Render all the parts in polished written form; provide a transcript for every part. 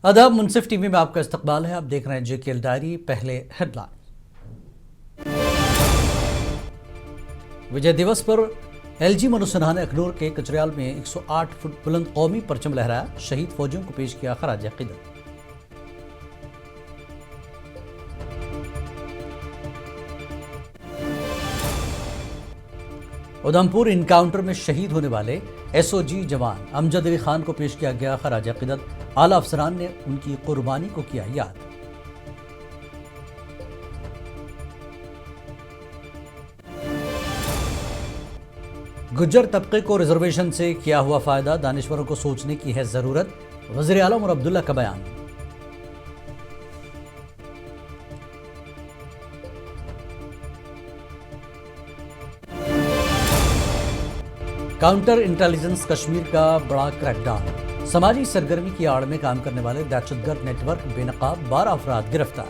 आदाब, मुनसिफ टीवी में आपका इस्तकबाल है। आप देख रहे हैं JKL डायरी। पहले हेडलाइन। विजय दिवस पर LG मनोज सिन्हा ने अखनूर के कचरियाल में 108 फुट बुलंद कौमी परचम लहराया। शहीद फौजियों को पेश किया खराज अकीदत। उधमपुर इनकाउंटर में शहीद होने वाले SOG जवान अमजद अली खान को पेश किया गया खराज अकीदत। आला अफसरान ने उनकी कुर्बानी को किया याद। गुज्जर तबके को रिजर्वेशन से किया हुआ फायदा, दानिश्वरों को सोचने की है जरूरत। वज़ीर आला उमर अब्दुल्ला का बयान। काउंटर इंटेलिजेंस कश्मीर का बड़ा क्रैकडाउन। समाजी सरगर्मी की आड़ में काम करने वाले दहशतगर्द नेटवर्क बेनकाब 12 अफराद गिरफ्तार।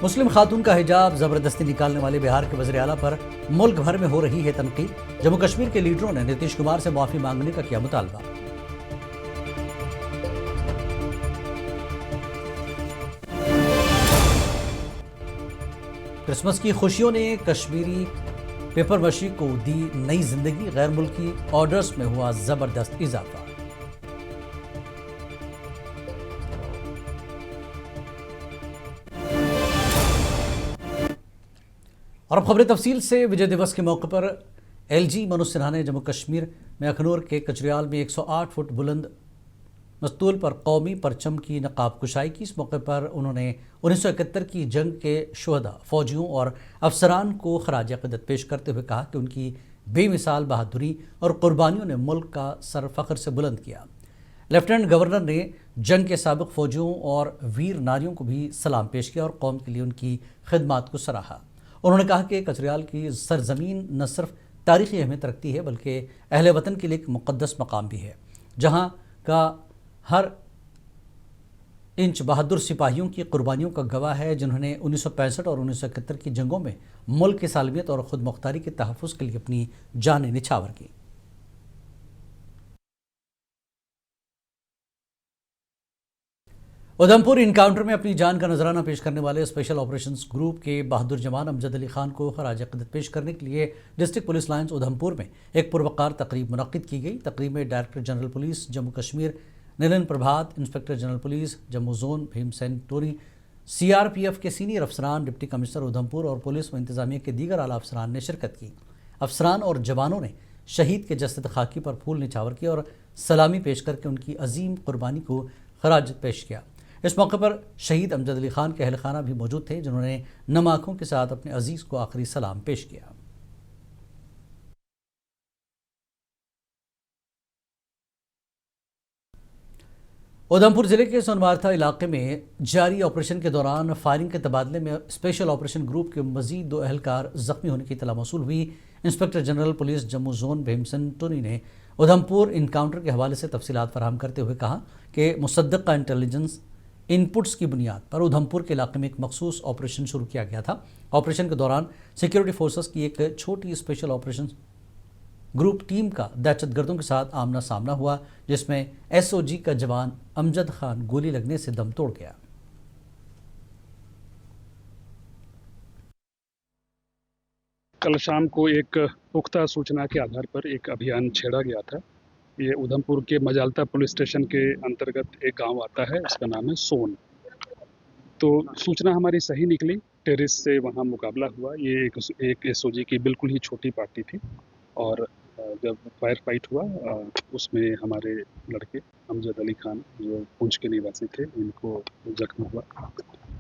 मुस्लिम खातून का हिजाब जबरदस्ती निकालने वाले बिहार के वज़ीर आला पर मुल्क भर में हो रही है तनकीद। जम्मू कश्मीर के लीडरों ने नीतीश कुमार से माफी मांगने का किया मुतालबा। क्रिसमस की खुशियों ने कश्मीरी पेपर मशी को दी नई जिंदगी। गैर मुल्की ऑर्डर्स में हुआ जबरदस्त इजाफा। और अब खबरें तफसील से। विजय दिवस के मौके पर LG मनोज सिन्हा ने जम्मू कश्मीर में अखनूर के कचरियाल में 108 फुट बुलंद मस्तूल पर कौमी परचम की नकाब कुशाई की। इस मौके पर उन्होंने 1971 की जंग के शुहदा, फौजियों और अफसरान को खराज अक़ीदत पेश करते हुए कहा कि उनकी बेमिसाल बहादुरी और कुर्बानियों ने मुल्क का सर फ़ख्र से बुलंद किया। लेफ्टिनेंट गवर्नर ने जंग के साबिक़ फौजियों और वीर नारियों को भी सलाम पेश किया और कौम के लिए उनकी खिदमात को सराहा। उन्होंने कहा कि कचरियाल की सरजमीन न सिर्फ तारीख़ी अहमियत रखती है बल्कि अहले वतन के लिए एक मुक़द्दस मकाम भी है, जहाँ का हर इंच बहादुर सिपाहियों की कुर्बानियों का गवाह है, जिन्होंने 1965 और 1971 की जंगों में मुल्क की सालमियत और ख़ुद मुख्तारी के तहफ़्फ़ुज़ के लिए अपनी जानें निछावर की। उधमपुर इनकाउंटर में अपनी जान का नजराना पेश करने वाले स्पेशल ऑपरेशंस ग्रुप के बहादुर जवान अमजद अली खान को खराज अक़ीदत पेश करने के लिए डिस्ट्रिक्ट पुलिस लाइन्स उधमपुर में एक पुरवकार तकरीब मुनक़्क़िद की गई। तकरीब में director general police Jammu Kashmir Nalin Prabhat, inspector general police Jammu zone Bhimsen Tuti, CRPF के सीनियर अफसरान, डिप्टी कमिश्नर उधमपुर और पुलिस व इंतजामिया के दीगर आला अफसरान ने शिरकत की। अफसरान और जवानों ने शहीद के जसद खाकी पर फूल निछावर किया और सलामी पेश करके उनकी अजीम कुर्बानी को खराज पेश किया। इस मौके पर शहीद अमजद अली खान के अहल खाना भी मौजूद थे, जिन्होंने नम आँखों के साथ अपने अजीज़ को आखिरी सलाम पेश किया। उधमपुर ज़िले के सोनमार्था इलाके में जारी ऑपरेशन के दौरान फायरिंग के तबादले में स्पेशल ऑपरेशन ग्रुप के मजीद 2 एहलकार जख्मी होने की इत्तला मौसूल हुई। Inspector general police Jammu zone Bhimsen Tony ने उधमपुर इनकाउंटर के हवाले से तफसीलात फराहम करते हुए कहा कि मुसद्दक़ा इंटेलिजेंस इनपुट्स की बुनियाद पर उधमपुर के इलाके में एक मखसूस ऑपरेशन शुरू किया गया था। ऑपरेशन के दौरान सिक्योरिटी फोर्सेस की एक छोटी स्पेशल ऑपरेशन ग्रुप टीम का दहशतगर्दों के साथ आमना सामना हुआ, जिसमें SOG का जवान अमजद खान गोली लगने से दम तोड़ गया। कल शाम को एक पुख्ता सूचना के आधार पर एक अभियान छेड़ा गया था। ये उधमपुर के मजालता पुलिस स्टेशन के अंतर्गत एक गांव आता है, इसका नाम है सोन। तो सूचना हमारी सही निकली, टेररिस्ट से वहां मुकाबला हुआ। ये एक SOG की बिल्कुल ही छोटी पार्टी थी और जब फायर फाइट हुआ उसमें हमारे लड़के अमजद अली खान जो पुंछ के निवासी थे, इनको जख्म हुआ।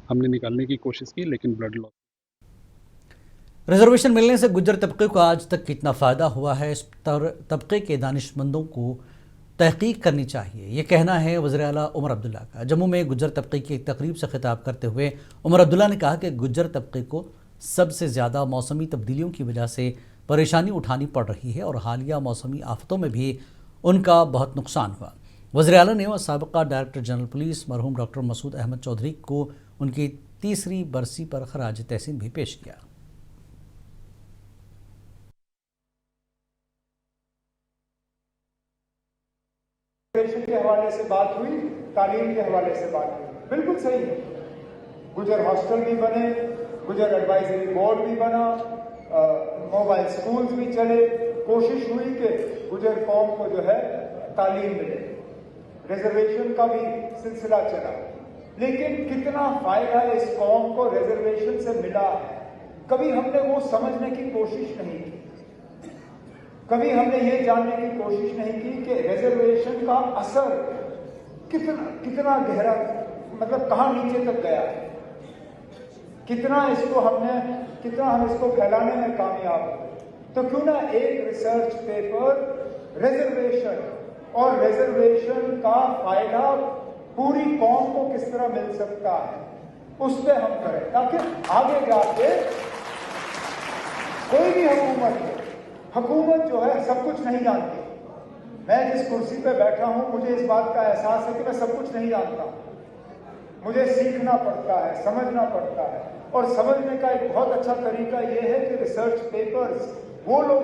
हमने निकालने की कोशिश की लेकिन ब्लड लॉस। रिजर्वेशन मिलने से गुज्जर तबके को आज तक कितना फ़ायदा हुआ है, इस तबके के दानिशमंदों को तहकीक करनी चाहिए, ये कहना है वज़ीर आला उमर अब्दुल्ला का। जम्मू में गुज्जर तबके की एक तकरीब से खिताब करते हुए उमर अब्दुल्ला ने कहा कि गुज्जर तबके को सबसे ज़्यादा मौसमी तब्दीलियों की वजह से परेशानी उठानी पड़ रही है और हालिया मौसमी आफतों में भी उनका बहुत नुकसान हुआ। वज़ीर आला ने साबिक़ा डायरेक्टर जनरल पुलिस मरहूम डॉक्टर मसूद अहमद चौधरी को उनकी 3री बरसी पर खराज तहसीन भी पेश किया। रिजर्वेशन के हवाले से बात हुई, तालीम के हवाले से बात हुई, बिल्कुल सही है। गुजर हॉस्टल भी बने, गुजर एडवाइजरी बोर्ड भी बना, मोबाइल स्कूल्स भी चले, कोशिश हुई कि गुजर कौम को जो है तालीम मिले, रिजर्वेशन का भी सिलसिला चला। लेकिन कितना फायदा इस कौम को रिजर्वेशन से मिला है, कभी हमने वो समझने की कोशिश नहीं की। कभी हमने ये जानने की कोशिश नहीं की कि रिजर्वेशन का असर कितना गहरा, मतलब कहाँ नीचे तक गया है, कितना हम इसको फैलाने में कामयाब हुए। तो क्यों ना एक रिसर्च पेपर रिजर्वेशन और रिजर्वेशन का फायदा पूरी कौम को किस तरह मिल सकता है उस पर हम करें, ताकि आगे जाके कोई भी हुकूमत जो है सब कुछ नहीं जानती। मैं जिस कुर्सी पे बैठा हूं, मुझे इस बात का एहसास है कि मैं सब कुछ नहीं जानता, मुझे सीखना पड़ता है, समझना पड़ता है। और समझने का एक बहुत अच्छा तरीका यह है कि रिसर्च पेपर्स वो लोग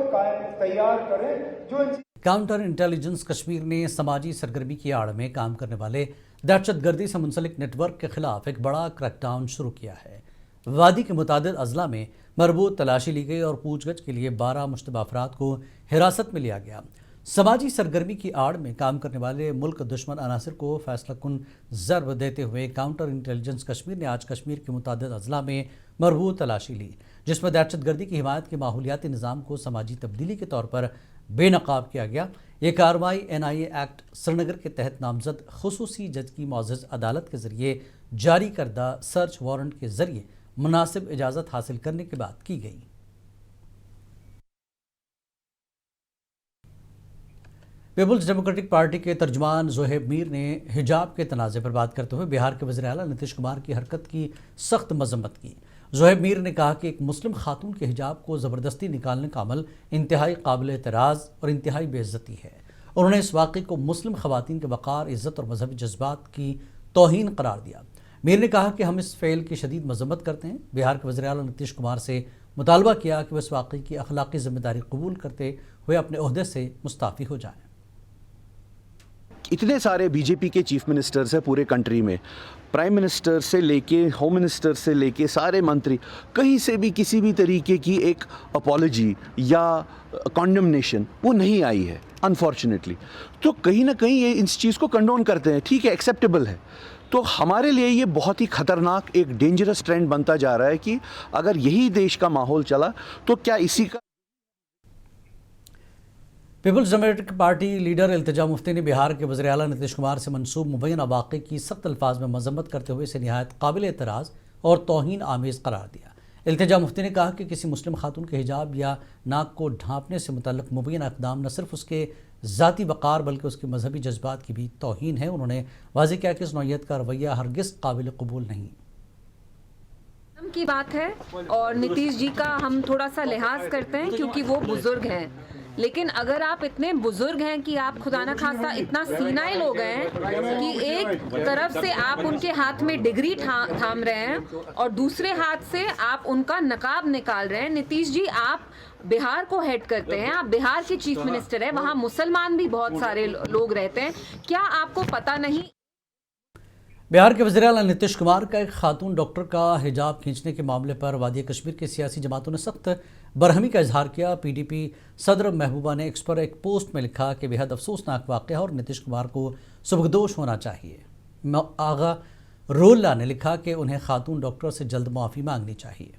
तैयार करें जो काउंटर इंटेलिजेंस कश्मीर ने समाजी सरगर्मी की आड़ में काम करने वाले दहशतगर्दी से मुंसलिक नेटवर्क के खिलाफ एक बड़ा क्रैकडाउन शुरू किया है। वादी के मुतादिद अजला में मरबूत तलाशी ली गई और पूछगछ के लिए 12 मुश्तबा अफराद को हिरासत में लिया गया। समाजी सरगर्मी की आड़ में काम करने वाले मुल्क दुश्मन अनासर को फैसला कुन ज़रब देते हुए काउंटर इंटेलिजेंस कश्मीर ने आज कश्मीर के मुतादिद अजला में मरबूत तलाशी ली, जिसमें दहशतगर्दी की हिमायत के माहौलियाती निज़ाम को समाजी तब्दीली के तौर पर बेनकाब किया गया। ये कार्रवाई NIA एक्ट श्रीनगर के तहत नामजद खुसूसी जज की मुअज़्ज़ज़ अदालत के ज़रिए जारी करदा सर्च वारंट के ज़रिए मुनासिब इजाज़त हासिल करने के बाद की गई। पीपुल्स डेमोक्रेटिक पार्टी के तर्जुमान ज़ोहेब मीर ने हिजाब के तनाज़े पर बात करते हुए बिहार के वज़ीर आला नीतीश कुमार की हरकत की सख्त मजम्मत की। ज़ोहेब मीर ने कहा कि एक मुस्लिम खातून के हिजाब को ज़बरदस्ती निकालने का अमल इंतहाई काबिल एतराज़ और इंतहाई बेइज्जती है। उन्होंने इस वाक़े को मुस्लिम ख़वातीन के वक़ार, इज़्ज़त और मजहबी जज्बात की तौहीन करार दिया। मीर ने कहा कि हम इस फ़ेल की शदीद मजम्मत करते हैं। बिहार के वज़ीर आला नीतीश कुमार से मुतालबा किया कि वह इस वाक़े की अखलाक़ी ज़िम्मेदारी कबूल करते हुए अपने ओहदे से मुस्ताफ़ी हो जाएँ। इतने सारे बीजेपी के चीफ मिनिस्टर्स हैं पूरे कंट्री में, प्राइम मिनिस्टर से लेके होम मिनिस्टर से लेके सारे मंत्री, कहीं से भी किसी भी तरीके की एक अपॉलॉजी या कॉन्डमनेशन वो नहीं आई है अनफॉर्चुनेटली। तो कहीं ना कहीं ये इस चीज़ को कंडोन करते हैं, ठीक है, एक्सेप्टेबल है। तो हमारे लिए ये बहुत ही ख़तरनाक एक डेंजरस ट्रेंड बनता जा रहा है कि अगर यही देश का माहौल चला तो क्या इसी का। People's democratic party leader Iltija Mufti ने बिहार के वज़ीर आला नीतीश कुमार से मंसूब मुबैना वाक़े की सख्त अल्फाज में मजम्मत करते हुए इसे निहायत काबिल एतराज़ और तौहीन आमेज़ करार दिया। इल्तिजा मुफ्ती ने कहा कि किसी मुस्लिम खातून के हिजाब या नाक को ढांपने से मुतल्लिक़ मुबैना इक़दाम न सिर्फ उसके ज़ाती वक़ार बल्कि उसके मजहबी जज्बात की भी तौहीन है। उन्होंने वाज़ेह किया कि इस नौइयत का रवैया हरगिज़ काबिल कबूल नहीं की बात है और नीतीश जी का हम थोड़ा सा लिहाज करते हैं क्योंकि वो बुजुर्ग हैं। लेकिन अगर आप इतने बुजुर्ग हैं कि आप खुदा न खास्ता इतना सीनाइल हो गए हैं कि एक तरफ से आप उनके हाथ में डिग्री थाम रहे हैं और दूसरे हाथ से आप उनका नकाब निकाल रहे हैं। नीतीश जी, आप बिहार को हेड करते हैं, आप बिहार के चीफ मिनिस्टर हैं, वहाँ मुसलमान भी बहुत सारे लोग रहते हैं, क्या आपको पता नहीं? बिहार के वज़ीर आला नीतीश कुमार का एक खातून डॉक्टर का हिजाब खींचने के मामले पर वादी कश्मीर की सियासी जमातों ने सख्त बरहमी का इजहार किया। PDP सदर महबूबा ने एक्स पर एक पोस्ट में लिखा कि बेहद अफसोसनाक वाक़या और नीतीश कुमार को सुबकदोश होना चाहिए। आगा रोल्ला ने लिखा कि उन्हें खातून डॉक्टर से जल्द माफ़ी मांगनी चाहिए।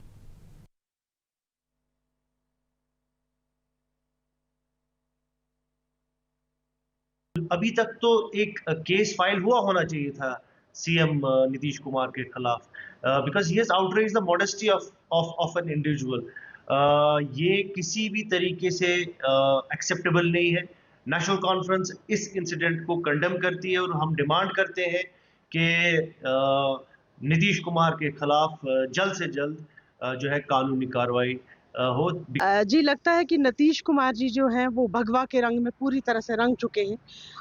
अभी तक तो एक केस फाइल हुआ होना चाहिए था सीएम नीतीश कुमार के खिलाफ, because he has outraged the modesty of an individual. ये किसी भी तरीके से एक्सेप्टेबल नहीं है। नेशनल कॉन्फ्रेंस इस इंसिडेंट को कंडेम करती है और हम डिमांड करते हैं कि नीतीश कुमार के खिलाफ जल्द से जल्द जो है कानूनी कार्रवाई हो। जी, लगता है कि नीतीश कुमार जी जो हैं वो भगवा के रंग में पूरी तरह से रंग चुके हैं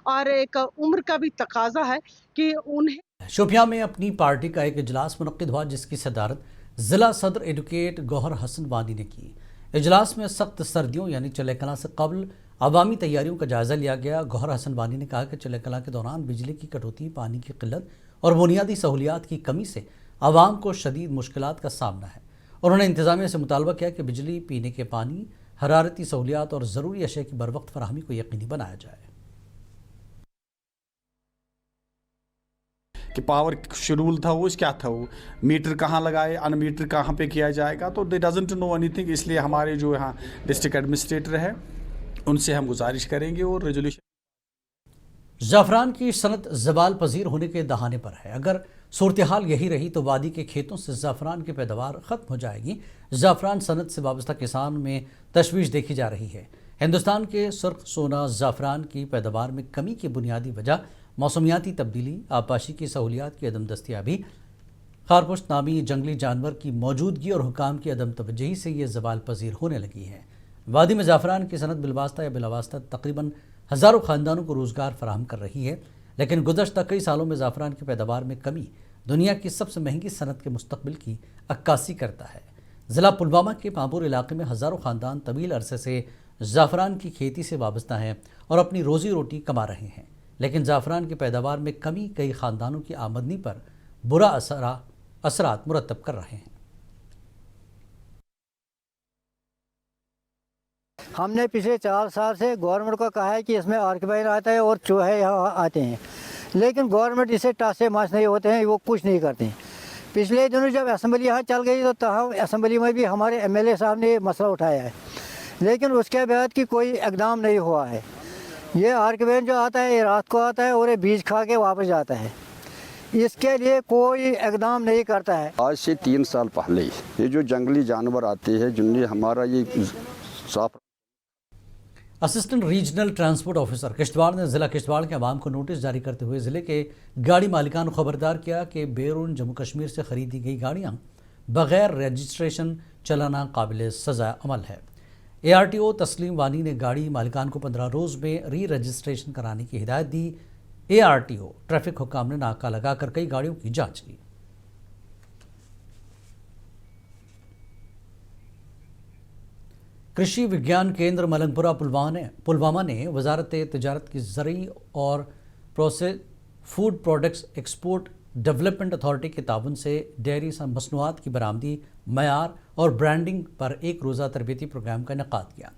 और एक उम्र का भी तकाजा है कि उन्हें। शोपियां में अपनी पार्टी का एक इजलास मुनक्किद हुआ जिसकी सदारत ज़िला सदर एडवोकेट गौहर हसन वानी ने की। इजलास में सख्त सर्दियों यानी चलेकना से कबल عوامی تیاریوں کا جائزہ لیا گیا۔ گوہر حسن وانی نے کہا کہ چلے کلاں کے دوران بجلی کی کٹوتی، پانی کی قلت اور بنیادی سہولیات کی کمی سے عوام کو شدید مشکلات کا سامنا ہے۔ انہوں نے انتظامیہ سے مطالبہ کیا کہ بجلی، پینے کے پانی، حرارتی سہولیات اور ضروری اشیاء کی بروقت فراہمی کو یقینی بنایا جائے۔ کہ پاور شیڈول تھا وہ کیا تھا، وہ میٹر کہاں لگائے، ان میٹر کہاں پہ کیا جائے گا، تو they doesn't know anything. اس لیے ہمارے جو یہاں ڈسٹرکٹ ایڈمنسٹریٹر ہے ان سے ہم گزارش کریں گے اور ریزولوشن۔ زعفران کی صنعت زوال پذیر ہونے کے دہانے پر ہے۔ اگر صورتحال یہی رہی تو وادی کے کھیتوں سے زعفران کی پیداوار ختم ہو جائے گی۔ زعفران صنعت سے وابستہ کسان میں تشویش دیکھی جا رہی ہے۔ ہندوستان کے سرخ سونا زعفران کی پیداوار میں کمی کی بنیادی وجہ موسمیاتی تبدیلی، آبپاشی کی سہولیات کی عدم دستیابی، خارپشت نامی جنگلی جانور کی موجودگی اور حکام کی عدم توجہی سے یہ زوال پذیر ہونے لگی ہے۔ وادی میں زعفران کی صنعت بالواسطہ یا بلاواسطہ تقریباً ہزاروں خاندانوں کو روزگار فراہم کر رہی ہے، لیکن گزشتہ کئی سالوں میں زعفران کی پیداوار میں کمی دنیا کی سب سے مہنگی صنعت کے مستقبل کی عکاسی کرتا ہے۔ ضلع پلوامہ کے پامپور علاقے میں ہزاروں خاندان طویل عرصے سے زعفران کی کھیتی سے وابستہ ہیں اور اپنی روزی روٹی کما رہے ہیں، لیکن زعفران کی پیداوار میں کمی کئی خاندانوں کی آمدنی پر برا اثرات مرتب کر رہے ہیں۔ ہم نے پچھلے 4 سال سے گورنمنٹ کو کہا ہے کہ اس میں آرکیبائن آتا ہے اور چوہے یہاں آتے ہیں، لیکن گورنمنٹ اسے ٹاسے ماس نہیں ہوتے ہیں، وہ کچھ نہیں کرتے ہیں۔ پچھلے دنوں جب اسمبلی یہاں چل گئی تو اسمبلی میں بھی ہمارے ایم ایل اے صاحب نے یہ مسئلہ اٹھایا ہے، لیکن اس کے بعد کی کوئی اقدام نہیں ہوا ہے۔ یہ آرکیبائن جو آتا ہے یہ رات کو آتا ہے اور یہ بیج کھا کے واپس جاتا ہے، اس کے لیے کوئی اقدام نہیں کرتا ہے۔ آج سے 3 سال پہلے یہ جو جنگلی جانور آتے ہیں جن نے ہمارا یہ صاف۔ Assistant regional transport officer Kishtwar نے ضلع کشتواڑ کے عوام کو نوٹس جاری کرتے ہوئے ضلع کے گاڑی مالکان کو خبردار کیا کہ بیرون جموں کشمیر سے خریدی گئی گاڑیاں بغیر رجسٹریشن چلانا قابل سزا عمل ہے۔ ARTO تسلیم وانی نے گاڑی مالکان کو 15 روز میں ری رجسٹریشن کرانے کی ہدایت دی۔ ARTO ٹریفک حکام نے ناکہ لگا کر کئی گاڑیوں کی جانچ کی۔ کرشی وگیان کیندر ملنگ پورہ پلوامہ نے وزارت تجارت کی زرعی اور process food products export development authority کے تعاون سے ڈیری مصنوعات کی برآمدی، معیار اور برانڈنگ پر ایک روزہ تربیتی پروگرام کا انعقاد کیا۔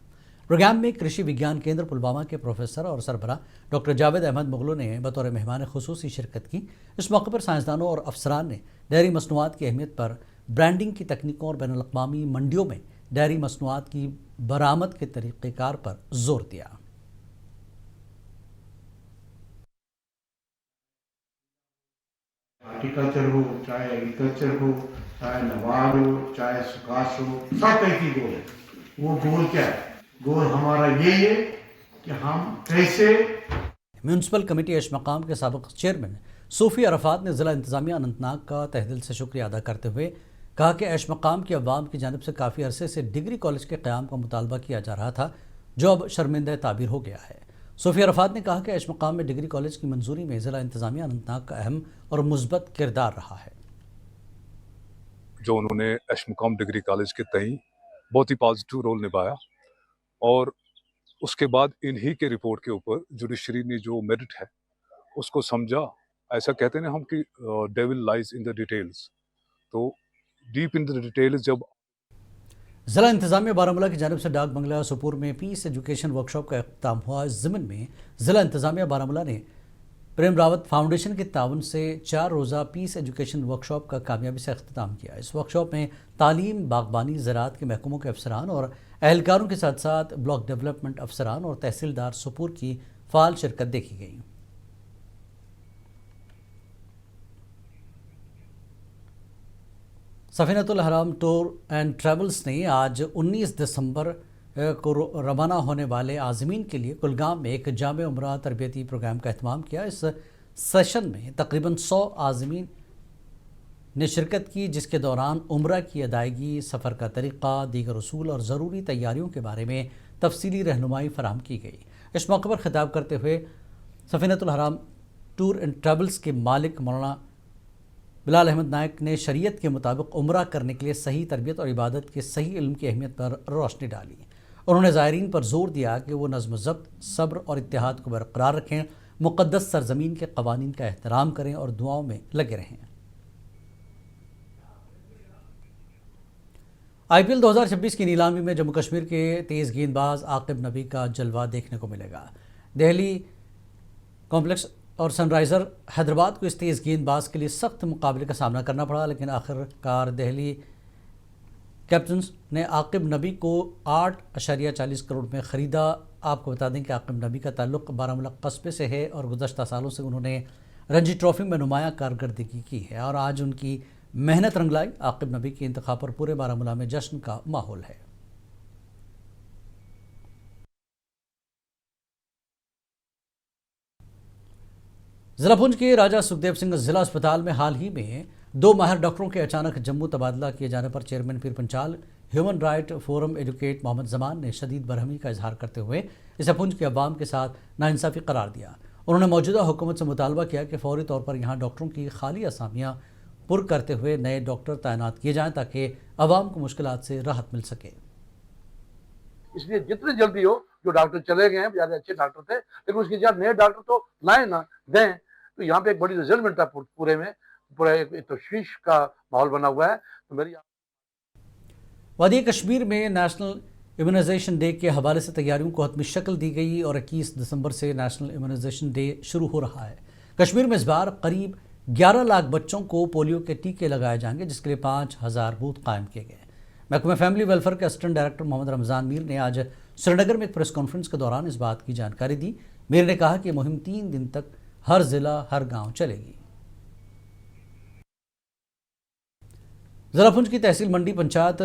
پروگرام میں کرشی وگیان کیندر پلوامہ کے پروفیسر اور سربراہ ڈاکٹر جاوید احمد مغلو نے بطور مہمان خصوصی شرکت کی۔ اس موقع پر سائنسدانوں اور افسران نے ڈیری مصنوعات کی اہمیت پر، برانڈنگ کی تکنیکوں اور بین الاقوامی منڈیوں میں ڈیری مصنوعات کی برآمد کے طریقہ کار پر زور دیا۔ ہارٹیکلچر ہو، چاہے ایگریکلچر ہو، چاہے نبات ہو، چاہے سکاس ہو، سب ایک ہی گول ہے۔ وہ گول کیا ہے؟ گول ہمارا یہ ہے کہ ہم کیسے۔ میونسپل کمیٹی ایش مقام کے سابق چیئرمین صوفی عرفات نے ضلع انتظامیہ اننت ناگ کا تہ دل سے شکریہ ادا کرتے ہوئے کہا کہ ایش مقام کے عوام کی جانب سے کافی عرصے سے ڈگری کالج کے قیام کا مطالبہ کیا جا رہا تھا، جو اب شرمندہ تعبیر ہو گیا ہے۔ صوفی عرفات نے کہا کہ ایش مقام میں ڈگری کالج کی منظوری میں ضلع انتظامیہ اننت ناگ کا اہم اور مثبت کردار رہا ہے۔ جو انہوں نے ایش مقام ڈگری کالج کے تئیں بہت ہی پازیٹیو رول نبھایا، اور اس کے بعد انہی کے رپورٹ کے اوپر جوڈیشری نے جو میرٹ ہے اس کو سمجھا۔ ایسا کہتے ہیں ہم کہ devil lies in the details, تو ڈیپ ان دا ڈیٹیلز جب ضلع انتظامیہ بارہمولہ کی جانب سے ڈاک بنگلہ سوپور میں پیس ایجوکیشن ورکشاپ کا اختتام ہوا۔ اس ضمن میں ضلع انتظامیہ بارہمولہ نے پریم راوت فاؤنڈیشن کے تعاون سے 4 روزہ پیس ایجوکیشن ورکشاپ کا کامیابی سے اختتام کیا۔ اس ورکشاپ میں تعلیم، باغبانی، زراعت کے محکموں کے افسران اور اہلکاروں کے ساتھ ساتھ بلاک ڈیولپمنٹ افسران اور تحصیلدار سوپور کی فعال شرکت دیکھی گئی۔ سفینۃ الحرام ٹور اینڈ ٹریولز نے آج 19 دسمبر کو روانہ ہونے والے عازمین کے لیے کلگام میں ایک جامع عمرہ تربیتی پروگرام کا اہتمام کیا۔ اس سیشن میں تقریباً 100 عازمین نے شرکت کی، جس کے دوران عمرہ کی ادائیگی، سفر کا طریقہ، دیگر اصول اور ضروری تیاریوں کے بارے میں تفصیلی رہنمائی فراہم کی گئی۔ اس موقع پر خطاب کرتے ہوئے سفینۃ الحرام ٹور اینڈ ٹریولز کے مالک مولانا بلال احمد نائک نے شریعت کے مطابق عمرہ کرنے کے لیے صحیح تربیت اور عبادت کے صحیح علم کی اہمیت پر روشنی ڈالی۔ انہوں نے زائرین پر زور دیا کہ وہ نظم و ضبط، صبر اور اتحاد کو برقرار رکھیں، مقدس سرزمین کے قوانین کا احترام کریں اور دعاؤں میں لگے رہیں۔ آئی پی ایل 2026 کی نیلامی میں جموں کشمیر کے تیز گیند باز عاقب نبی کا جلوہ دیکھنے کو ملے گا۔ دہلی کمپلیکس اور سن رائزر حیدرآباد کو اس تیز گیند باز کے لیے سخت مقابلے کا سامنا کرنا پڑا، لیکن آخر کار دہلی کیپٹنز نے عاقب نبی کو 8.40 کروڑ میں خریدا۔ آپ کو بتا دیں کہ عاقب نبی کا تعلق بارہمولہ قصبے سے ہے اور گزشتہ سالوں سے انہوں نے رنجی ٹرافی میں نمایاں کارکردگی کی ہے اور آج ان کی محنت رنگ لائی۔ عاقب نبی کے انتخاب پر پورے بارہمولہ میں جشن کا ماحول ہے۔ ضلع پونچھ کے راجہ سکھدیو سنگھ ضلع اسپتال میں حال ہی میں 2 ماہر ڈاکٹروں کے اچانک جموں تبادلہ کیے جانے پر chairman Pir Panchal human right forum advocate Mohammad Zaman نے شدید برہمی کا اظہار کرتے ہوئے اسے پونچھ کے عوام کے ساتھ ناانصافی قرار دیا۔ انہوں نے موجودہ حکومت سے مطالبہ کیا کہ فوری طور پر یہاں ڈاکٹروں کی خالی اسامیاں پر کرتے ہوئے نئے ڈاکٹر تعینات کیے جائیں تاکہ عوام کو مشکلات سے راحت مل سکے۔ اس لیے جتنی جلدی ہو، جو ڈاکٹر چلے گئے ہیں بیچارے اچھے ڈاکٹر تھے، لیکن اس کی جگہ نئے ڈاکٹر تو لائیں نہ دیں، تو یہاں پہ ایک بڑی ریزلمنٹ ہے پورے میں، پورا ایک تشویش کا ماحول بنا ہوا ہے۔ تو میری وادی کشمیر میں نیشنل امیونائزیشن ڈے کے حوالے سے تیاریوں کو حتمی شکل دی گئی اور 21 دسمبر سے نیشنل امیونائزیشن ڈے شروع ہو رہا ہے۔ کشمیر میں اس بار قریب 11 لاکھ بچوں کو پولیو کے ٹیکے لگائے جائیں گے، جس کے لیے 5000 بوتھ قائم کیے گئے۔ محکمہ فیملی ویلفیئر کے اسسٹنٹ ڈائریکٹر محمد رمضان میر نے آج سری نگر میں ایک پریس کانفرنس کے دوران اس بات کی جانکاری دی۔ میر نے کہا کہ یہ مہم 3 دن تک ہر ضلع ہر گاؤں چلے گی۔ ضلع پونچھ کی تحصیل منڈی پنچایت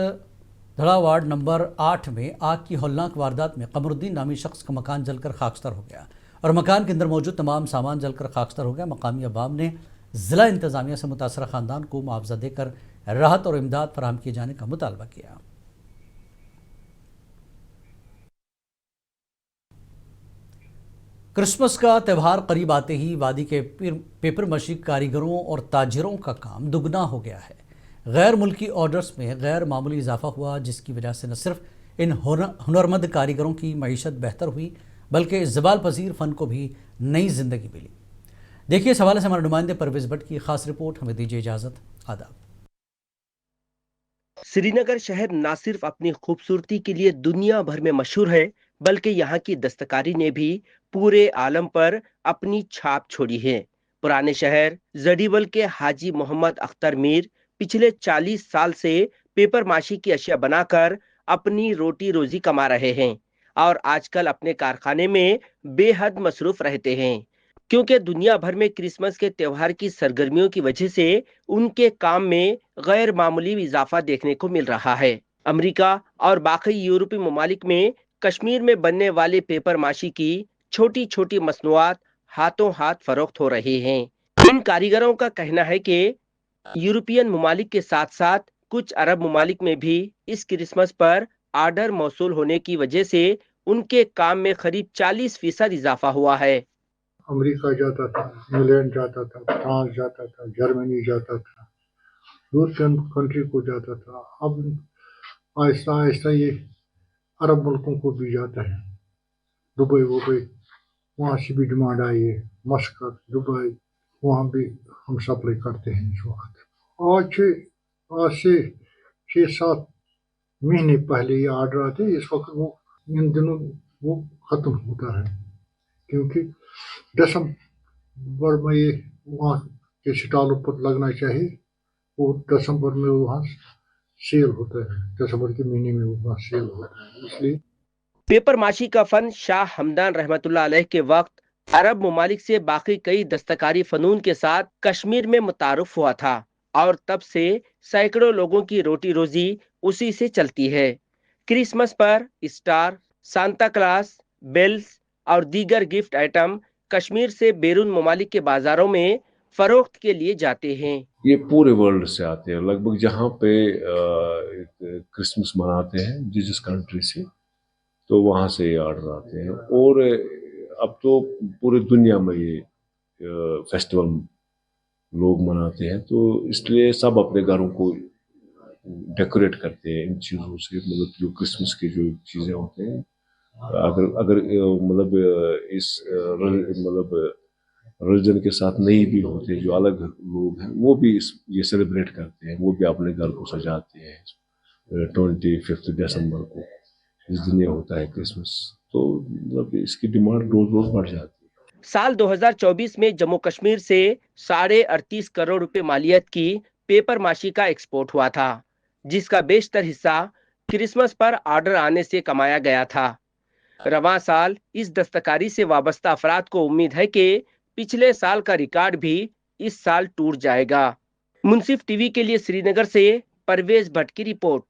دھڑا وارڈ نمبر 8 میں آگ کی ہولناک واردات میں قمر الدین نامی شخص کا مکان جل کر خاکستر ہو گیا اور مکان کے اندر موجود تمام سامان جل کر خاکستر ہو گیا۔ مقامی عوام نے ضلع انتظامیہ سے متاثرہ خاندان کو معاوضہ دے کر راحت اور امداد فراہم کیے جانے کا مطالبہ کیا۔ کرسمس کا تہوار قریب آتے ہی وادی کے پیپر ماشی کاریگروں اور تاجروں کا کام دگنا ہو گیا ہے۔ غیر ملکی آرڈرز میں غیر معمولی اضافہ ہوا، جس کی وجہ سے نہ صرف ان ہنرمند کاریگروں کی معیشت بہتر ہوئی بلکہ زوال پذیر فن کو بھی نئی زندگی ملی۔ دیکھیے اس حوالے سے ہمارے نمائندے پرویز بٹ کی خاص رپورٹ۔ ہمیں دیجیے اجازت، آداب۔ سری نگر شہر نہ صرف اپنی خوبصورتی کے لیے دنیا بھر میں مشہور ہے، بلکہ یہاں کی دستکاری نے بھی پورے عالم پر اپنی چھاپ چھوڑی ہے۔ پرانے شہر زڈیول کے حاجی محمد اختر میر پچھلے 40 سال سے پیپر ماشی کی اشیاء بنا کر اپنی روٹی روزی کما رہے ہیں اور آج کل اپنے کارخانے میں بے حد مصروف رہتے ہیں، کیونکہ دنیا بھر میں کرسمس کے تہوار کی سرگرمیوں کی وجہ سے ان کے کام میں غیر معمولی اضافہ دیکھنے کو مل رہا ہے۔ امریکہ اور باقی یورپی ممالک میں کشمیر میں بننے والے پیپر ماشی کی چھوٹی چھوٹی مصنوعات ہاتھوں ہاتھ فروخت ہو رہے ہیں۔ ان کاریگروں کا کہنا ہے کہ یورپین ممالک کے ساتھ ساتھ کچھ عرب ممالک میں بھی اس کرسمس پر آرڈر موصول ہونے کی وجہ سے ان کے کام میں قریب 40% اضافہ ہوا ہے۔ امریکہ جاتا تھا، انگلینڈ جاتا تھا، فرانس جاتا تھا، جرمنی جاتا تھا، یورپین کنٹری کو جاتا تھا، اب آہستہ آہستہ یہ عرب ملکوں کو بھی جاتا ہے، دبئی وبئی، وہاں سے بھی ڈیمانڈ آئی ہے، مسقط، دبئی، وہاں بھی ہم سپلائی کرتے ہیں اس وقت۔ آج سے 6-7 مہینے پہلے یہ آرڈر آتے، اس وقت وہ ان دنوں وہ ختم ہوتا ہے، کیونکہ دسمبر میں یہ وہاں کے سٹالوں پر لگنا چاہیے، وہ دسمبر میں وہاں سیل ہوتا ہے، دسمبر کے مہینے میں وہاں سیل ہوتا ہے، اس لیے پیپر ماشی کا فن شاہ ہمدان رحمت اللہ علیہ کے وقت عرب ممالک سے باقی کئی دستکاری فنون کے ساتھ کشمیر میں متعارف ہوا تھا اور تب سے سینکڑوں لوگوں کی روٹی روزی اسی سے چلتی ہے۔ کرسمس پر اسٹار، سانتا کلاس، بیلز اور دیگر گفٹ آئٹم کشمیر سے بیرون ممالک کے بازاروں میں فروخت کے لیے جاتے ہیں۔ یہ پورے ورلڈ سے آتے ہیں، لگ بھگ جہاں پہ کرسمس مناتے ہیں جس کنٹری سے، تو وہاں سے یہ آرڈر آتے ہیں، اور اب تو پورے دنیا میں یہ فیسٹیول لوگ مناتے ہیں، تو اس لیے سب اپنے گھروں کو डेकोरेट करते हैं इन चीज़ों से, मतलब जो क्रिसमस की जो चीज़ें होते हैं, अगर मतलब इस मतलब रिलीजन के साथ नहीं भी होते, जो अलग लोग हैं वो भी ये सेलिब्रेट करते हैं, वो भी अपने घर को सजाते हैं 25 दिसंबर को, इस दिन ये होता है क्रिसमस। तो मतलब इसकी डिमांड रोज रोज बढ़ जाती है। साल 2024 में जम्मू कश्मीर से 38.5 करोड़ रुपए मालियत की पेपर माशी का एक्सपोर्ट हुआ था, जिसका बेशतर हिस्सा क्रिसमस पर ऑर्डर आने से कमाया गया था। रवां साल इस दस्तकारी से वाबस्ता अफराद को उम्मीद है कि पिछले साल का रिकॉर्ड भी इस साल टूट जाएगा। मुंसिफ टीवी के लिए श्रीनगर से परवेज भट्ट की रिपोर्ट।